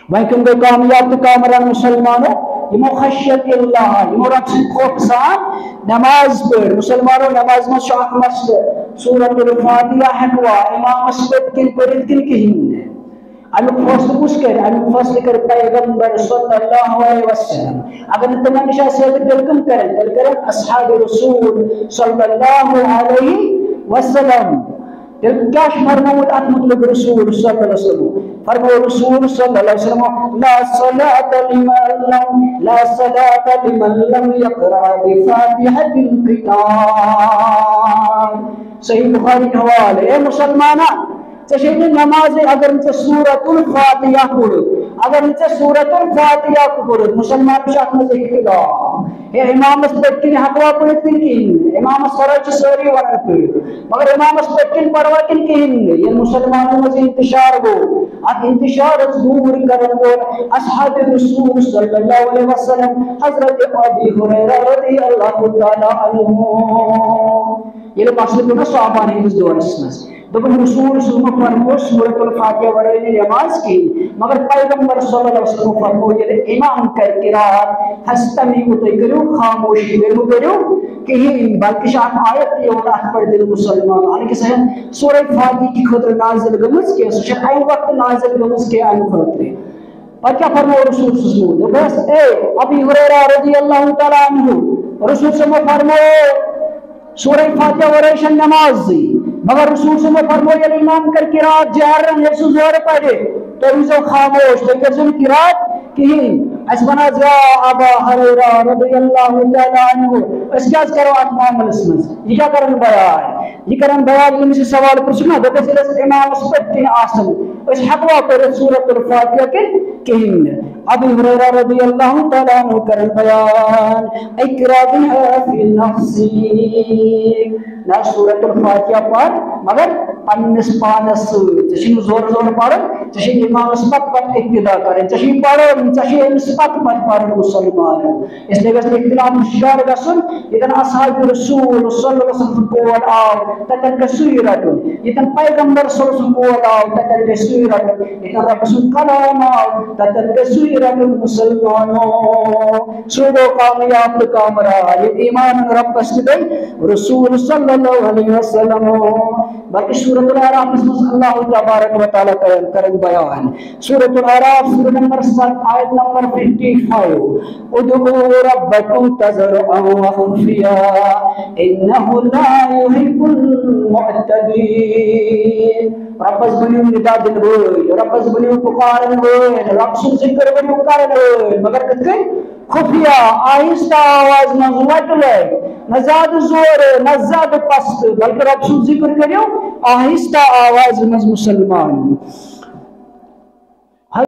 وہیں کم گئی کامیاب تو کامران مسلمانوں یمو خشیت اللہ یمو رب سے خوف سان نماز پڑھ مسلمانوں نماز میں شاک مسئلہ سورۃ الفاتحہ ہٹوا امام مسجد کن پڑھت کن کہین امیک فصل کس کر امیک فصل کر پیغمبر صلی اللہ علیہ وسلم اگر تمام نشاء سے تلکم کریں اصحاب رسول صلی اللہ علیہ وسلم کیا فرمود ات مطلب رسول صلی اللہ علیہ وسلم فرمو رسول صلی اللہ علیہ وسلم لا صلاة لمن لم يقرأ بفاتحة الكتاب صحیح بخاری حوالے اے مسلمانہ چشید نماز اگر انچہ سورۃ الفاتحہ پڑھو اگر انچہ سورۃ الفاتحہ پڑھو مسلمان شاک مزے اختلاف ہے امام اس پٹکن حقوا پڑھتن کہیں امام اس فرائچ سوری ورن پڑھو مگر امام اس پٹکن پڑھوکن کہیں یہ مسلمانوں مزے انتشار ہو ات انتشار دور کرن وہ اصحاب رسول صلی اللہ علیہ وسلم حضرت ابی ہریرہ رضی اللہ تعالی عنہ یہ مقصد ہے صحابہ نے اس دور اس دبن رسول صلی اللہ علیہ وسلم سورۃ الفاتحہ ورائے نماز کی مگر پیغمبر صلی اللہ علیہ وسلم فرموئے امام کر قرات ہستمی اتائی کرو خاموشی بیرو کرو کہیں بلکہ شاک آیت یہ اور اکبر دل مسلمان آنے کے سہن سورہ فاتحہ کی خطر نازل گمز کے سوچک این وقت نازل گمز کے این خطر پر کیا فرمو رسول صلی اللہ علیہ وسلم بس اے ابی ہریرہ رضی اللہ تعالیٰ عنہ رسول صلی اللہ علیہ وسلم فرمو سورہ فاتحہ ورائے نماز دی مگر رسول صلی اللہ علیہ وسلم فرمویا امام کر قرات جہرن ہے سو زہر پڑھے تو اسو خاموش تو کرزن قرات کہیں اس بنا جا ابا ہریرہ رضی اللہ تعالی عنہ اس کیا کرو اتمام الاسمز یہ کیا کرن بیان یہ کرن بیان یہ مجھے سوال پوچھنا دو کہ امام اس پر تین آسن اس حقوا پر سورۃ الفاتحہ کے کہیں ابو ہریرہ رضی اللہ تعالی عنہ کرن بیان اقرا بها فی نفسی نہ سورۃ الفاتحہ پر مگر پنس پانس چشی زور زور پڑھ چشی امام اسپت پر اقتدا کریں چشی پڑھ چشی اسپت پر پڑھ مسلمان اس لیے بس اختلاف شکار گسن یہ اصحاب رسول صلی اللہ علیہ وسلم کو آو تکن کسوی رٹن یہ پیغمبر صلی اللہ علیہ وسلم کو آو تکن کسوی رٹن یہ رب سن کلام آو تکن کسوی رٹن مسلمانوں سودو کامیاب کامرہ یہ ایمان رب اسدی رسول صلی اللہ علیہ وسلم باقی سورۃ الاعراف اس میں اللہ تبارک و تعالی کرن بیان سورۃ الاعراف سورہ نمبر 7 آیت نمبر 55 ادعوا ربکم تضرعا وخفیا انه لا يحب المعتدین رب اس بنیو ندا دل ہوئی رب اس بنیو پکارن ہوئی رب سن ذکر بنیو پکارن ہوئی مگر کتکے خفیہ آہستہ آواز نہ زوٹ لے نہ زیادہ زور نہ زیادہ پست بلکہ رب سن ذکر کریو آہستہ آواز نہ مسلمان